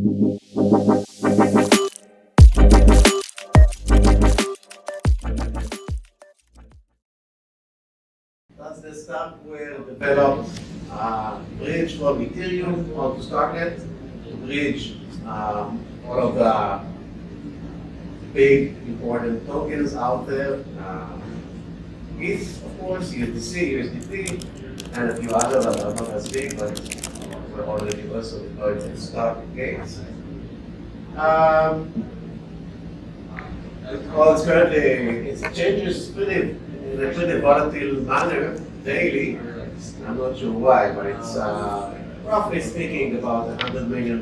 That's the StarkWare developed bridge from Ethereum onto StarkNet to bridge all of the big important tokens out there. ETH, of course, USDC, USDT, and a few others that are not as big, but we're already also deployed in StarkGate. It's currently, it changes in a pretty volatile manner daily. I'm not sure why, but it's roughly speaking about $100 million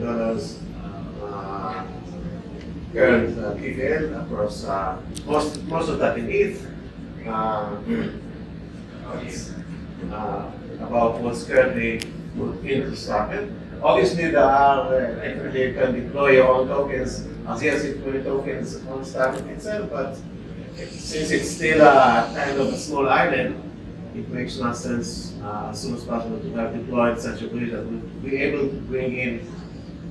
current PVL across most of that in ETH. About what's currently put into StarkNet. Obviously, there are definitely you can deploy your own tokens as ERC20 tokens on StarkNet itself, but since it's still kind of a small island, it makes no sense as soon as possible to have deployed such a bridge that will be able to bring in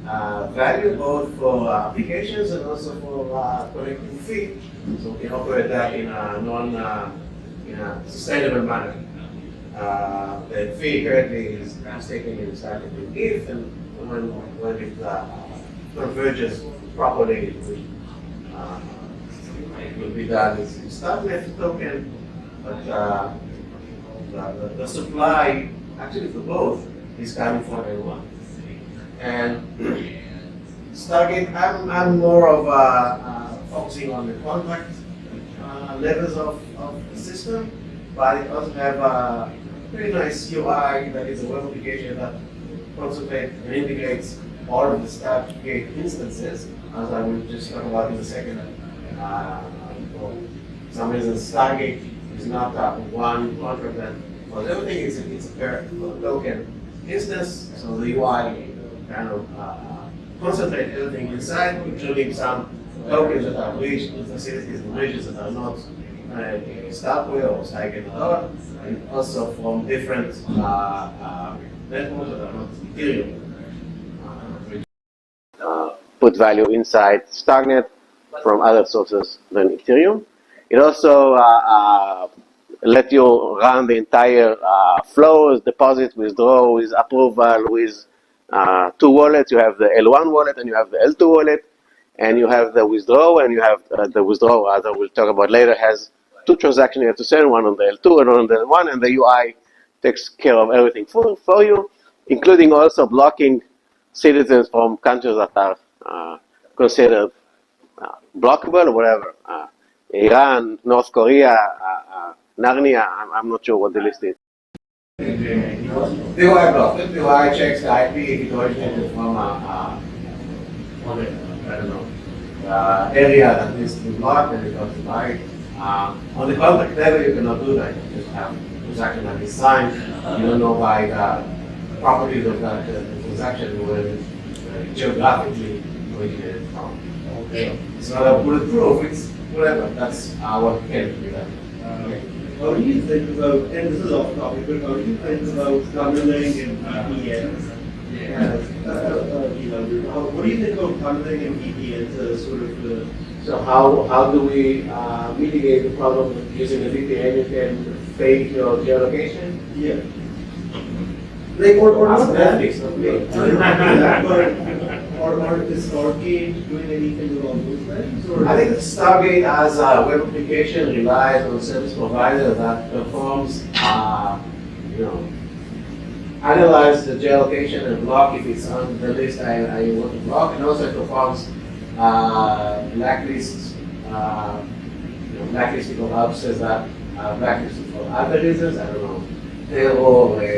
value both for applications and also for collecting fee, so we can operate that in a sustainable manner. The fee currently is taken in StarkNet in ETH, and when it converges properly, it will be done in StarkNet token, but the supply, actually for both, is coming from everyone. And StarkGate, I'm more of focusing on the contract levels of the system, but it does have a pretty nice UI that is a web application that concentrates and integrates all of the StarkGate instances, as I will just talk about in a second. For some reason, StarkGate is not one contract that for everything. It's a per token instance, so the UI kind of concentrate everything inside, including some tokens that are bridged to facilities and bridges that are not StarkWare or StarkGate at all, and also from different networks that are not Ethereum. Put value inside StarkNet from other sources than Ethereum. It also let you run the entire flows, deposit, withdraw, with approval, with two wallets. You have the L1 wallet and you have the L2 wallet, and you have the withdraw, and you have the withdraw, as I will talk about later, has two transactions you have to send, one on the L2 and one on the L1, and the UI takes care of everything for you, including also blocking citizens from countries that are considered blockable or whatever. Iran, North Korea, Narnia, I'm not sure what the list is. The UI block. The UI checks the IP if it originated from area that needs to be blocked, and it goes to buy it. On the contract level, you cannot do that. You just have a transaction that is signed. You don't know by the properties of that transaction where it geographically originated from. Okay. It's not a bulletproof, it's whatever. That's what can be done. How do you think about, and this is off topic, but how do you think about tunneling and VPNs? What do you think about tunneling and VPNs as sort of the... So how do we mitigate the problem of using a VPN? You can fake your geolocation? Yeah. Like, or not that. Or is StarkGate doing anything along those lines? Or? I think StarkGate as a web application relies on a service provider that performs, analyze the geolocation and block if it's on the list I want to block, and also it performs blacklists, blacklisting of houses that are blacklisted for other reasons. I don't know, terror,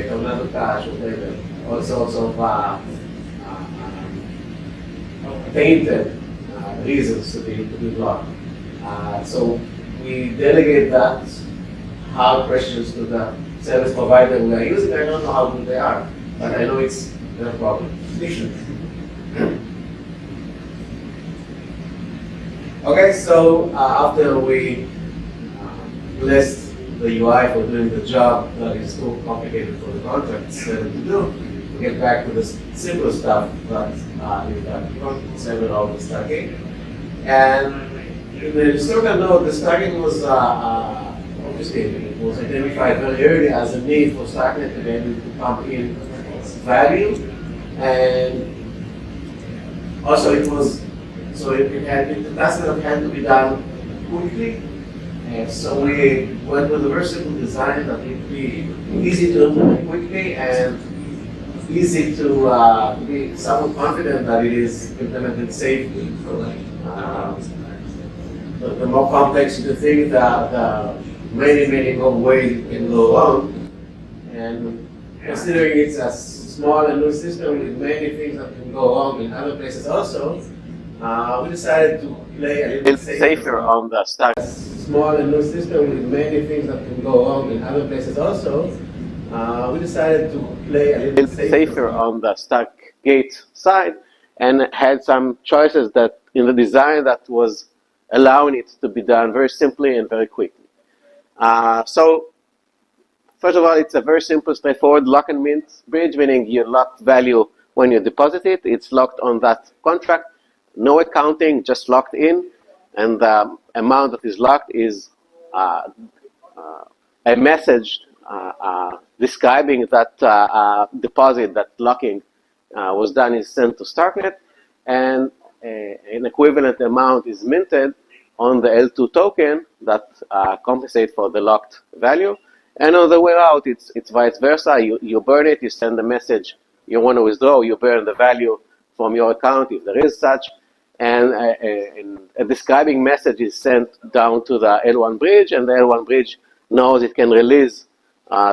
tornado cash, whatever. All sorts of tainted reasons to be blocked. So we delegate that hard questions to the service provider we are using. I don't know how good they are, but I know it's their problem. Okay, so after we list the UI for doing the job that is too complicated for the contract to do, get back to the simple stuff that is the front seven of the StarkGate. And in the historical note, the StarkGate was obviously it was identified very early as a need for StarkNet to be able to pump in value, and also it was the task that had to be done quickly. And so we went with a very simple design that would be easy to implement quickly and easy to be somewhat confident that it is implemented safely. The more complex you think, the many more ways it can go wrong. And considering it's a small and new system with many things that can go wrong in other places also, we decided to play a little safer on the Stark. Small and new system with many things that can go wrong in other places also, we decided to play a little safer on the StarkGate side and had some choices that in the design that was allowing it to be done very simply and very quickly. So first of all, it's a very simple, straightforward lock and mint bridge, meaning you lock value when you deposit it. It's locked on that contract. No accounting, just locked in, and the amount that is locked is a message describing that deposit, that locking was done, is sent to StarkNet, and an equivalent amount is minted on the L2 token that compensates for the locked value. And on the way out, it's vice versa. You burn it, you send the message you want to withdraw, you burn the value from your account if there is such, and a describing message is sent down to the L1 bridge, and the L1 bridge knows it can release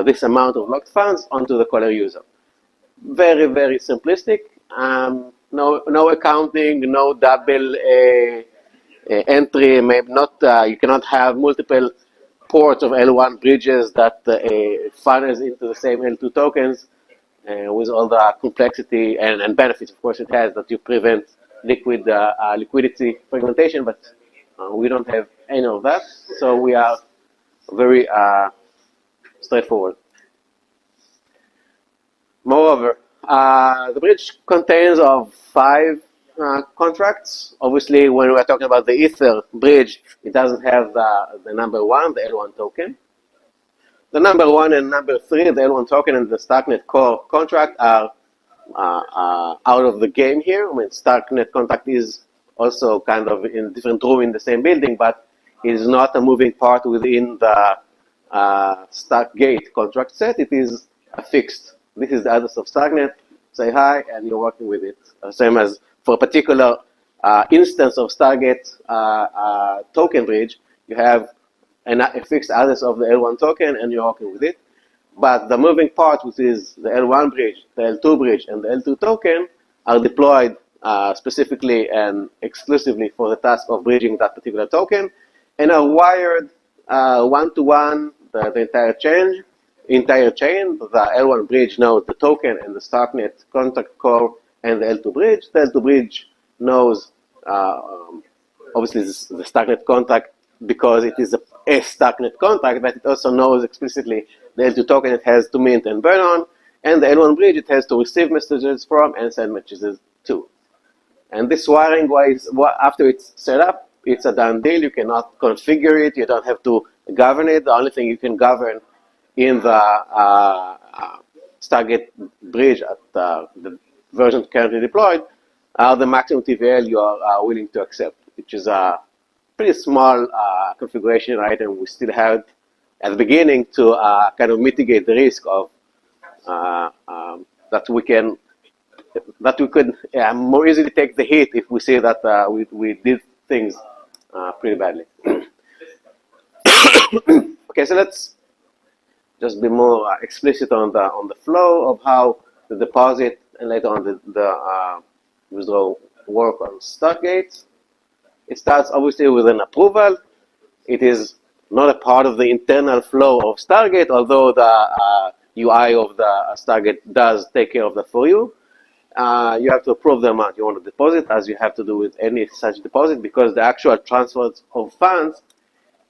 this amount of locked funds onto the caller user. Very, very simplistic. No accounting, no double entry. Maybe not. You cannot have multiple ports of L1 bridges that funnels into the same L2 tokens with all the complexity and benefits, of course, it has, that you prevent liquidity fragmentation, but we don't have any of that, so we are very straightforward. Moreover, the bridge contains of 5 contracts. Obviously, when we're talking about the Ether bridge, it doesn't have the number 1, the L1 token. The number 1 and number 3, the L1 token and the StarkNet core contract, are out of the game here. I mean, StarkNet contract is also kind of in a different room in the same building, but it is not a moving part within the StarkGate contract set. It is a fixed. This is the address of StarkNet. Say hi, and you're working with it. Same as for a particular instance of StarkGate token bridge, you have a fixed address of the L1 token, and you're working with it. But the moving part, which is the L1 bridge, the L2 bridge, and the L2 token, are deployed specifically and exclusively for the task of bridging that particular token, and are wired one-to-one the entire chain. The L1 bridge knows the token and the StarkNet contract core and the L2 bridge. The L2 bridge knows, obviously, the StarkNet contract because it is a StarkNet contract, but it also knows explicitly the L2 token it has to mint and burn on, and the L1 bridge it has to receive messages from and send messages to. And this wiring, after it's set up, it's a done deal. You cannot configure it. You don't have to govern it. The only thing you can govern in the StarkGate bridge at the version currently deployed are the maximum TVL you are willing to accept, which is a pretty small configuration item. We still have at the beginning to kind of mitigate the risk of that we could more easily take the hit if we see that we did things pretty badly. Okay, so let's just be more explicit on the flow of how the deposit and later on the withdrawal work on StarkGate. It starts obviously with an approval. It is not a part of the internal flow of StarkGate, although the UI of the StarkGate does take care of that for you. You have to approve the amount you want to deposit, as you have to do with any such deposit, because the actual transfer of funds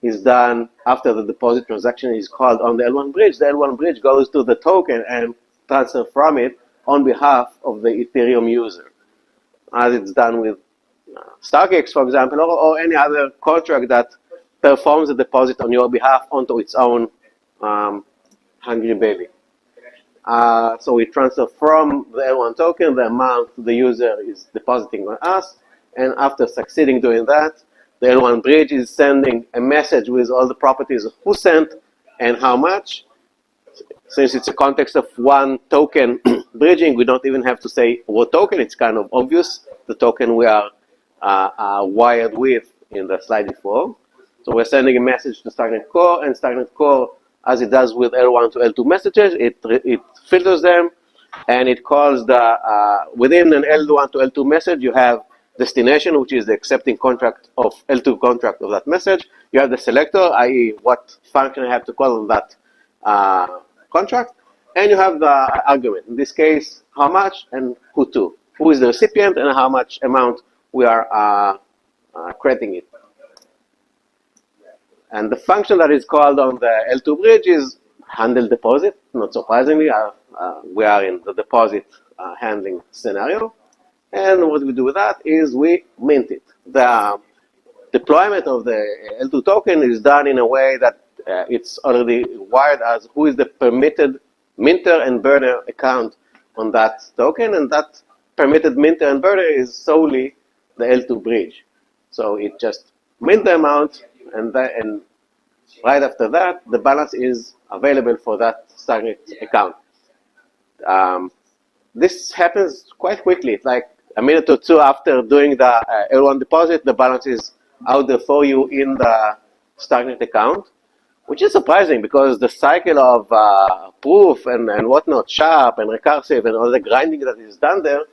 is done after the deposit transaction is called on the L1 bridge. The L1 bridge goes to the token and transfer from it on behalf of the Ethereum user, as it's done with StarkGate, for example, or any other contract that performs a deposit on your behalf onto its own Hungry Belly. So we transfer from the L1 token the amount the user is depositing on us, and after succeeding doing that, the L1 bridge is sending a message with all the properties of who sent and how much. Since it's a context of one token bridging, we don't even have to say what token. It's kind of obvious, the token we are wired with in the slide before. So we're sending a message to StarkNet Core, and StarkNet Core, as it does with L1 to L2 messages, it filters them, and it calls the, within an L1 to L2 message, you have destination, which is the accepting contract of L2 contract of that message. You have the selector, i.e. what function I have to call on that contract, and you have the argument. In this case, how much and who to. Who is the recipient and how much amount we are crediting it. And the function that is called on the L2 bridge is handle deposit. Not surprisingly, we are in the deposit handling scenario. And what we do with that is we mint it. The deployment of the L2 token is done in a way that it's already wired as who is the permitted minter and burner account on that token, and that permitted minter and burner is solely the L2 bridge. So it just mint the amount, and right after that, the balance is available for that StarkNet account. This happens quite quickly. It's like a minute or two after doing the L1 deposit, the balance is out there for you in the StarkNet account, which is surprising because the cycle of proof and whatnot, sharp and recursive and all the grinding that is done there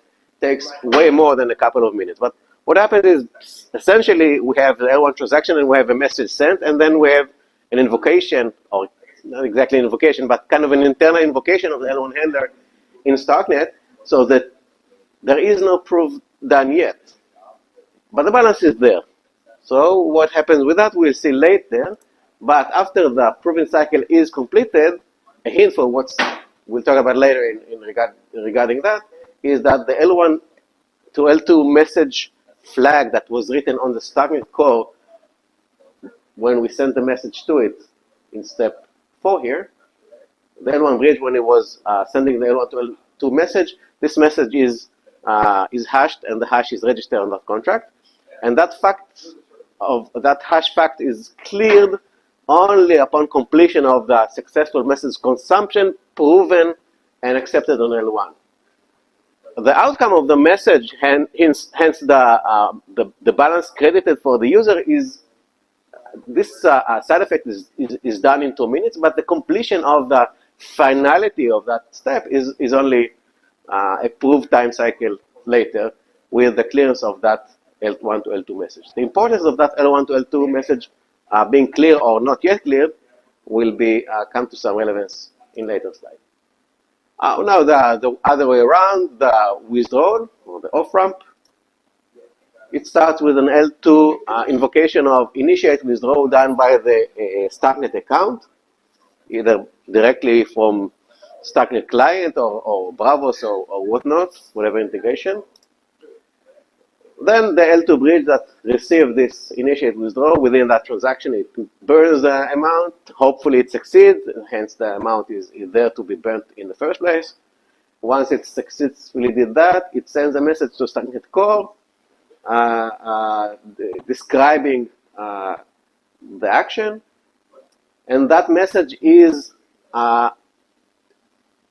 takes way more than a couple of minutes. But what happens is essentially we have the L1 transaction and we have a message sent, and then we have an invocation, or not exactly an invocation, but kind of an internal invocation of the L1 handler in StarkNet, so that there is no proof done yet. But the balance is there. So what happens with that, we'll see later. But after the proving cycle is completed, a hint for what we'll talk about later regarding that is that the L1 to L2 message flag that was written on the StarkNet core when we sent the message to it in step 4 here, the L1 bridge, when it was sending the L1 to L2 message, this message is hashed, and the hash is registered on that contract. And that hash fact is cleared only upon completion of the successful message consumption, proven and accepted on L1. The outcome of the message, hence the balance credited for the user, is this side effect is done in 2 minutes, but the completion of the finality of that step is only a proved time cycle later with the clearance of that L1 to L2 message. The importance of that L1 to L2 message being clear or not yet clear will come to some relevance in later slides. Now the other way around, the withdrawal or the off-ramp. It starts with an L2 invocation of initiate withdrawal done by the StarkNet account, either directly from StarkNet client or Bravos or whatnot, whatever integration. Then the L2 bridge that received this initiate withdrawal within that transaction, it burns the amount. Hopefully it succeeds, hence the amount is there to be burnt in the first place. Once it successfully did that, it sends a message to StarkNet core describing the action, and that message is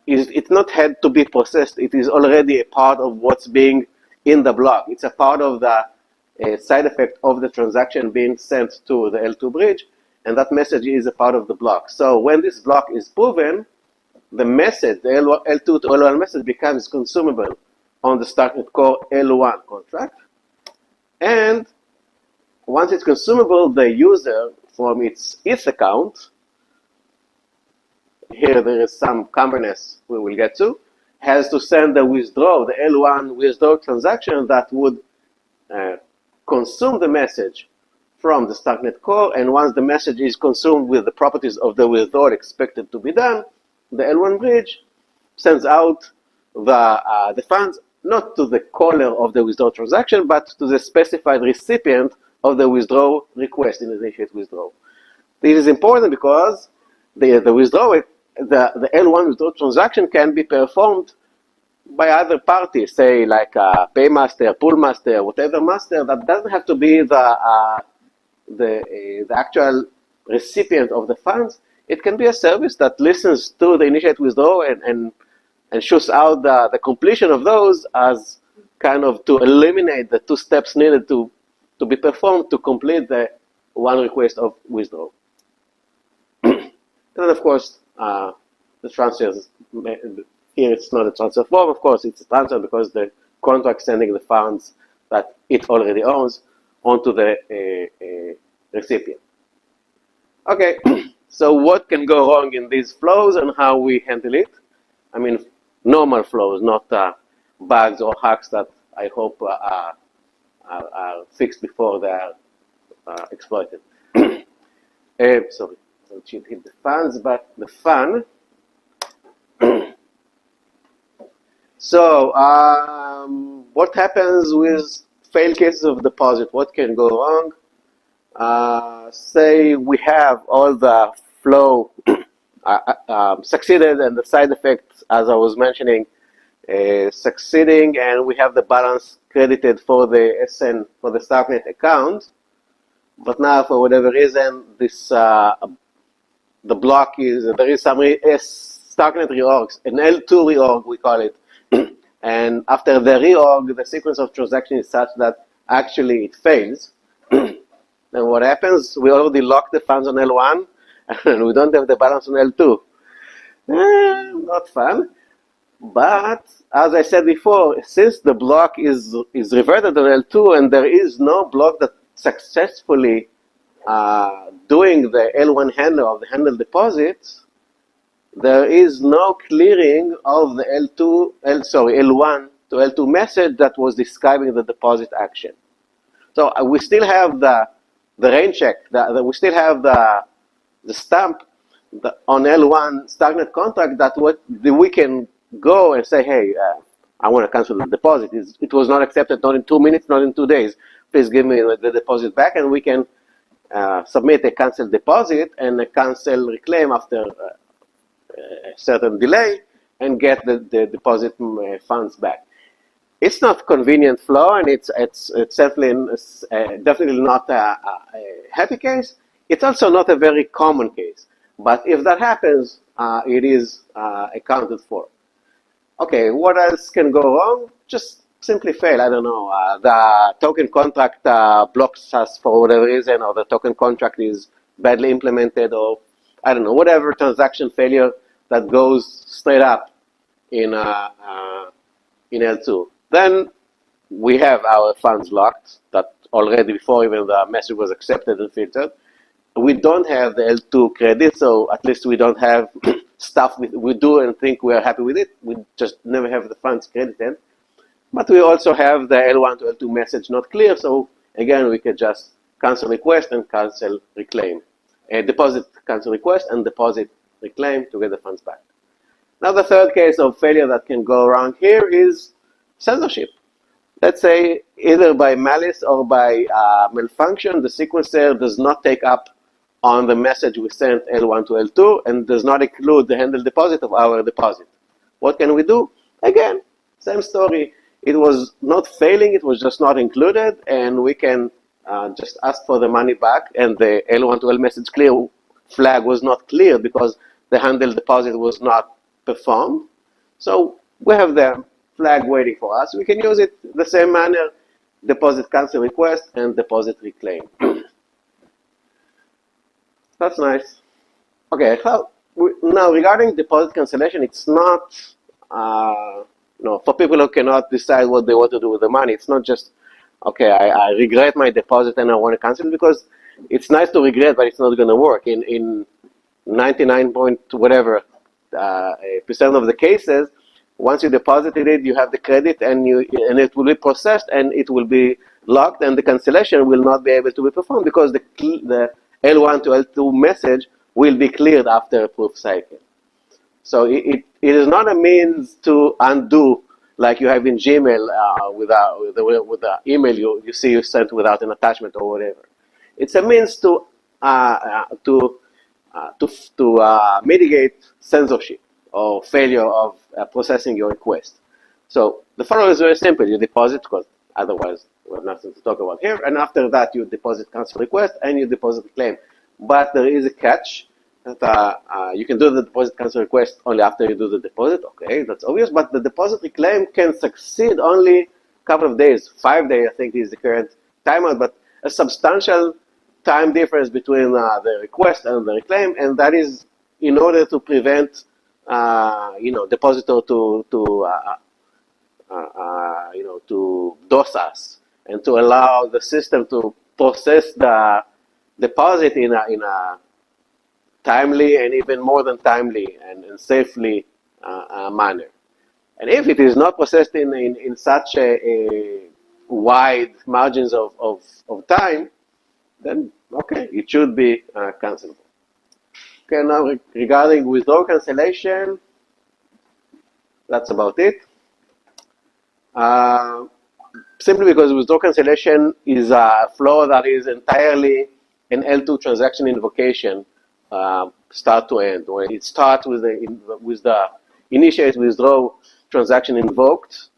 it's not had to be processed. It is already a part of what's being in the block. It's a part of the side effect of the transaction being sent to the L2 bridge, and that message is a part of the block. So when this block is proven, the message, the L2 to L1 message, becomes consumable on the StarkNet core L1 contract. And once it's consumable, the user from its ETH account, here there is some cumbersome we will get to, has to send the withdraw, the L1 withdraw transaction that would consume the message from the StarkNet core. And once the message is consumed with the properties of the withdrawal expected to be done, the L1 bridge sends out the funds not to the caller of the withdrawal transaction, but to the specified recipient of the withdrawal request in the initiate withdrawal. This is important because the withdrawal, the L1 withdrawal transaction can be performed by other parties, say like a paymaster, poolmaster, whatever master. That doesn't have to be the actual recipient of the funds. It can be a service that listens to the initiate withdrawal and shoots out the completion of those as kind of to eliminate the 2 steps needed to be performed to complete the one request of withdrawal. And of course, the transfers, here it's not a transfer form, of course, it's a transfer because the contract sending the funds that it already owns onto the recipient. Okay, so what can go wrong in these flows and how we handle it? I mean, normal flows, not bugs or hacks that I hope are fixed before they are exploited. Sorry, I should hit the fans, but the fun. So, what happens with failed cases of deposit? What can go wrong? Say we have all the flow succeeded and the side effects, as I was mentioning, succeeding, and we have the balance credited for the SN, for the StarkNet account. But now, for whatever reason, this the block is, there is some StarkNet reorgs, an L2 reorg, we call it. And after the reorg, the sequence of transactions is such that actually it fails. Then what happens? We already locked the funds on L1, and we don't have the balance on L2. Not fun. But as I said before, since the block is reverted on L2, and there is no block that successfully doing the L1 handle of the handle deposits, there is no clearing of the L1 to L2 message that was describing the deposit action. So we still have the rain check, we still have the stamp on L1 StarkNet contract that we can go and say, hey, I want to cancel the deposit. It was not accepted, not in 2 minutes, not in 2 days. Please give me the deposit back, and we can submit a cancel deposit and a cancel reclaim after a certain delay and get the deposit funds back. It's not convenient flow, and it's definitely not a happy case. It's also not a very common case. But if that happens, it is accounted for. Okay, what else can go wrong? Just simply fail. I don't know. The token contract blocks us for whatever reason, or the token contract is badly implemented, or I don't know, whatever transaction failure that goes straight up in L2. Then we have our funds locked that already before even the message was accepted and filtered. We don't have the L2 credit, so at least we don't have stuff we do and think we are happy with it. We just never have the funds credited. But we also have the L1 to L2 message not clear, so again, we can just cancel request and cancel reclaim. Deposit cancel request and deposit reclaim to get the funds back. Now the third case of failure that can go wrong here is censorship. Let's say either by malice or by malfunction, the sequencer does not take up on the message we sent L1 to L2 and does not include the handle deposit of our deposit. What can we do? Again, same story. It was not failing, it was just not included, and we can just ask for the money back, and the L1 to L message clear flag was not clear because the handle deposit was not performed. So we have the flag waiting for us. We can use it the same manner, deposit cancel request and deposit reclaim. That's nice. Okay, now regarding deposit cancellation, it's not, for people who cannot decide what they want to do with the money, it's not just, okay, I regret my deposit and I want to cancel it, because it's nice to regret, but it's not going to work. In 99 point whatever percent of the cases, once you deposited it, you have the credit, and it will be processed, and it will be locked, and the cancellation will not be able to be performed because the L1 to L2 message will be cleared after a proof cycle. So it is not a means to undo like you have in Gmail with the email you see you sent without an attachment or whatever. It's a means to mitigate censorship or failure of processing your request. So the follow is very simple. You deposit, because otherwise we have nothing to talk about here. And after that, you deposit cancel request and you deposit the claim. But there is a catch that you can do the deposit cancel request only after you do the deposit. Okay, that's obvious. But the deposit reclaim can succeed only a couple of days. 5 days, I think, is the current timeout. But a substantial time difference between the request and the reclaim, and that is in order to prevent, depositor to DOS us and to allow the system to process the deposit in a timely and even more than timely and safely manner. And if it is not processed in such a wide margins of time, then okay, it should be cancelable. Okay, now regarding withdrawal cancellation, that's about it. Simply because withdrawal cancellation is a flow that is entirely an L2 transaction invocation, start to end, where it starts with the initiate withdraw transaction invoked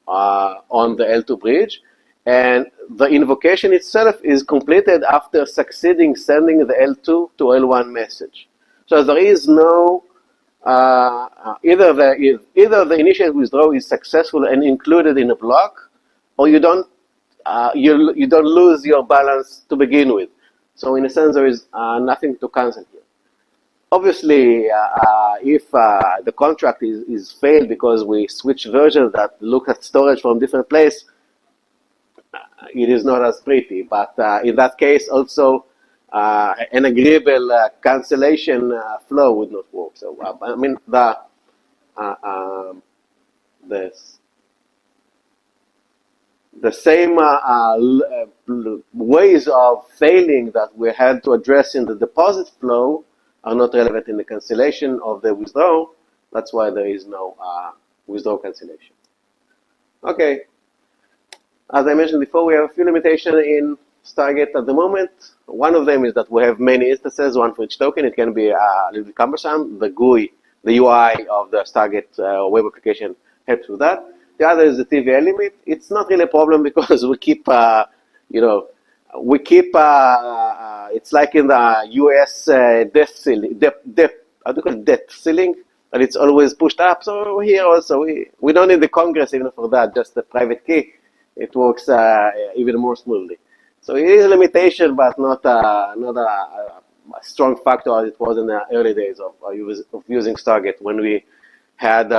on the L2 bridge, and the invocation itself is completed after succeeding sending the L2 to L1 message. So there is no either the initiate withdrawal is successful and included in a block, or you don't lose your balance to begin with. So in a sense, there is nothing to cancel here. Obviously, if the contract is failed because we switch versions that look at storage from different place, it is not as pretty. But in that case, also an agreeable cancellation flow would not work. So I mean the same ways of failing that we had to address in the deposit flow are not relevant in the cancellation of the withdrawal. That's why there is no withdrawal cancellation. Okay. As I mentioned before, we have a few limitations in StarkGate at the moment. One of them is that we have many instances, one for each token. It can be a little bit cumbersome. The GUI, the UI of the StarkGate web application helps with that. The other is the TVA limit. It's not really a problem because we keep, it's like in the U.S. debt ceiling, debt ceiling, and it's always pushed up. So here also, we don't need the Congress even for that, just the private key. It works even more smoothly. So it is a limitation, but not a strong factor as it was in the early days of using StarkGate, when we had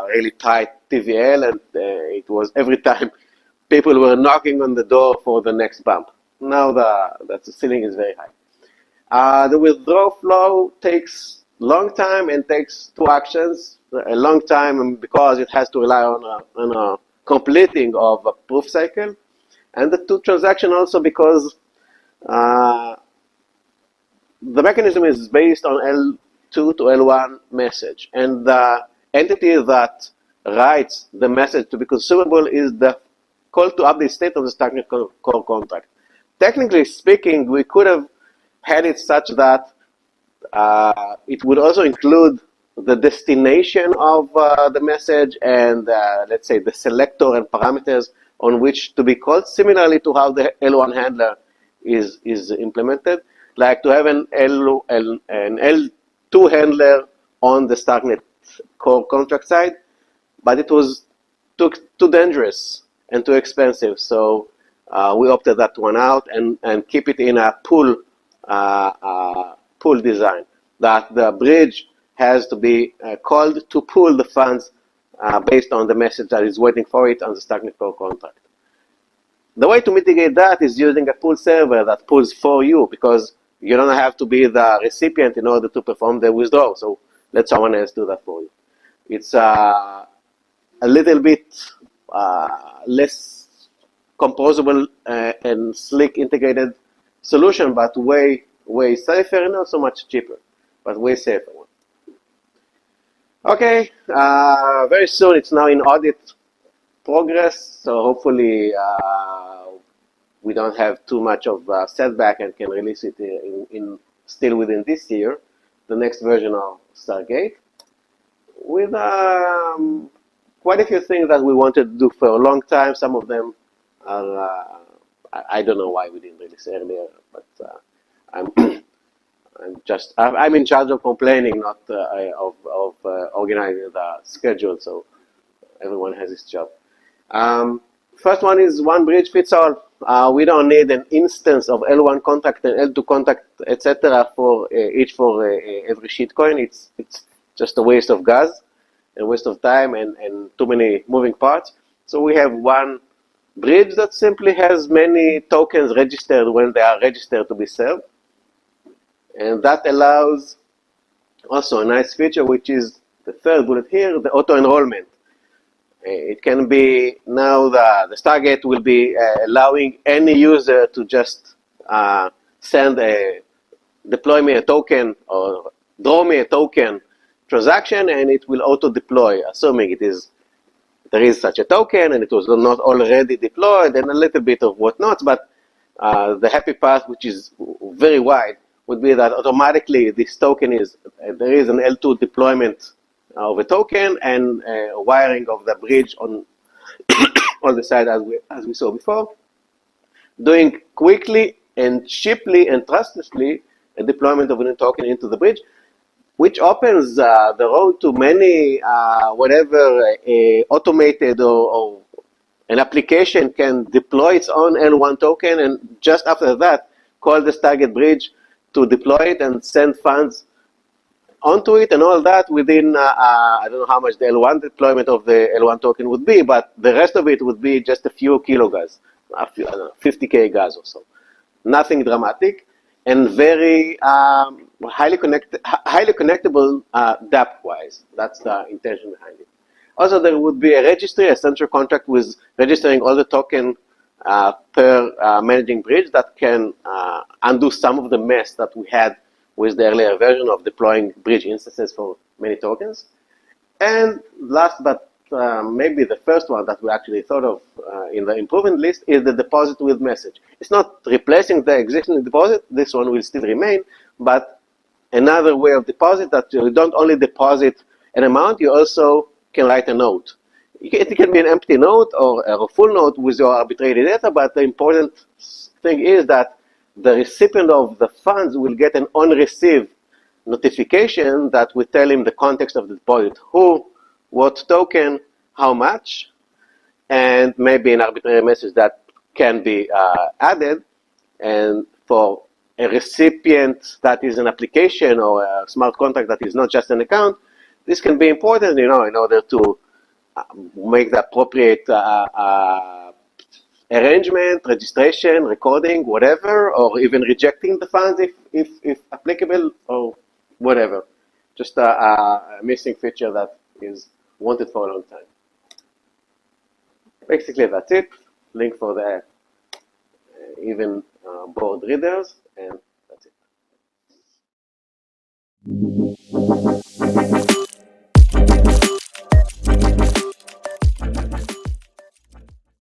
really tight TVL, and it was every time people were knocking on the door for the next bump. Now the ceiling is very high. The withdrawal flow takes long time and takes two actions. A long time because it has to rely on a completing of a proof cycle, and the two transaction also because the mechanism is based on L2 to L1 message, and the entity that writes the message to be consumable is the call to update state of the StarkNet core contract. Technically speaking, we could have had it such that it would also include the destination of the message and let's say the selector and parameters on which to be called, similarly to how the L1 handler is implemented, like to have an L2 handler on the StarkNet core contract side, but it was too dangerous and too expensive, so we opted that one out and keep it in a pool design, that the bridge has to be called to pool the funds based on the message that is waiting for it on the StarkNet core contract. The way to mitigate that is using a pool server that pulls for you, because you don't have to be the recipient in order to perform the withdrawal. So let someone else do that for you. It's a little bit less composable and slick integrated solution, but way safer and not so much cheaper, but way safer one. Okay, very soon it's now in audit progress, so hopefully we don't have too much of a setback and can release it still within this year, the next version of StarkGate, with quite a few things that we wanted to do for a long time. Some of them are, I don't know why we didn't release earlier, but I'm I'm in charge of complaining, not of organizing the schedule. So everyone has his job. First one is one bridge fits all. We don't need an instance of L1 contact and L2 contact, etc. for each for every shitcoin. It's just a waste of gas and waste of time and too many moving parts. So we have one bridge that simply has many tokens registered when they are registered to be served. And that allows also a nice feature, which is the third bullet here, the auto-enrollment. It can be now the StarkGate will be allowing any user to just deploy me a token or draw me a token transaction, and it will auto-deploy, assuming there is such a token and it was not already deployed, and a little bit of whatnot. But the happy part, which is very wide, would be that automatically this token there is an L2 deployment of a token and a wiring of the bridge on on the side as we saw before, doing quickly and cheaply and trustlessly a deployment of a new token into the bridge, which opens the road to many whatever automated or an application can deploy its own L1 token, and just after that call the StarkGate bridge to deploy it and send funds onto it, and all that within, I don't know how much the L1 deployment of the L1 token would be, but the rest of it would be just a few kilogas, I don't know, 50K gas or so. Nothing dramatic, and very highly connectable dApp-wise. That's the intention behind it. Also, there would be a registry, a central contract with registering all the token per managing bridge that can undo some of the mess that we had with the earlier version of deploying bridge instances for many tokens. And last but maybe the first one that we actually thought of in the improvement list is the deposit with message. It's not replacing the existing deposit, this one will still remain, but another way of deposit that you don't only deposit an amount, you also can write a note. It can be an empty note or a full note with your arbitrary data, but the important thing is that the recipient of the funds will get an on-receive notification that will tell him the context of the deposit, who, what token, how much, and maybe an arbitrary message that can be added. And for a recipient that is an application or a smart contract that is not just an account, this can be important, in order to make the appropriate arrangement, registration, recording, whatever, or even rejecting the funds if applicable, or whatever. Just a missing feature that is wanted for a long time. Basically, that's it. Link for the even board readers, and that's it.